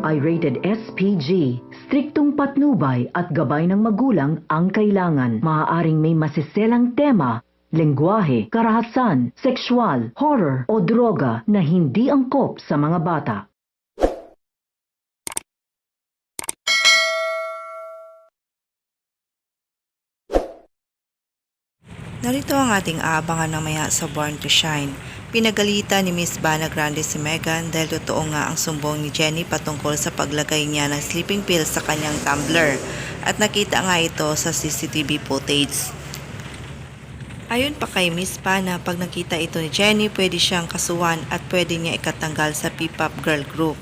ay rated SPG. Striktong patnubay at gabay ng magulang ang kailangan. Maaaring may masiselang tema, lengguwahe, karahasan, sexual, horror o droga na hindi angkop sa mga bata. Narito ang ating aabangan mamaya sa Born to Shine. Pinagalitan ni Miss Bana Grande si Megan dahil totoo nga ang sumbong ni Jenny patungkol sa paglagay niya ng sleeping pill sa kanyang tumbler at nakita nga ito sa CCTV footage. Ayon pa kay Miss Bana, pag nakita ito ni Jenny, pwede siyang kasuhan at pwede niya ikatanggal sa P-Pop Girl Group.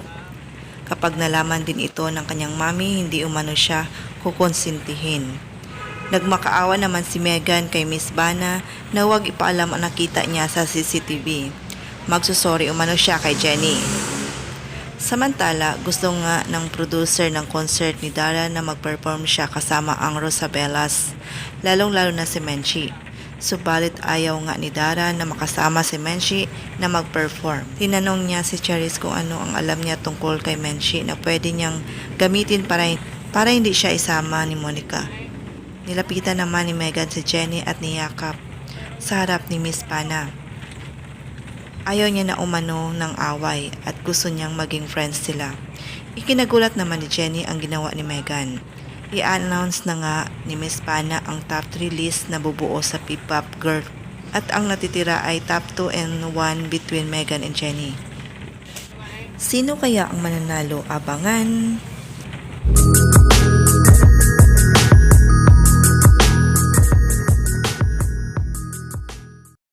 Kapag nalaman din ito ng kanyang mami, hindi umano siya kukonsintihin. Nagmakaawa naman si Megan kay Miss Bana na huwag ipaalam ang nakita niya sa CCTV. Magsusori umano siya kay Jenny. Samantala, gusto nga ng producer ng concert ni Dara na mag-perform siya kasama ang Rosabellas, lalong-lalo na si Menchie. Subalit ayaw nga ni Dara na makasama si Menchie na mag-perform. Tinanong niya si Charis kung ano ang alam niya tungkol kay Menchie na pwede niyang gamitin para hindi siya isama ni Monica. Nilapitan naman ni Megan si Jenny at niyakap sa harap ni Miss Bana. Ayaw niya na umano ng away at gusto niyang maging friends sila. Ikinagulat naman ni Jenny ang ginawa ni Megan. I-announce na nga ni Miss Bana ang top 3 list na bubuo sa P-Pop Girl at ang natitira ay top 2 and 1 between Megan and Jenny. Sino kaya ang mananalo? Abangan!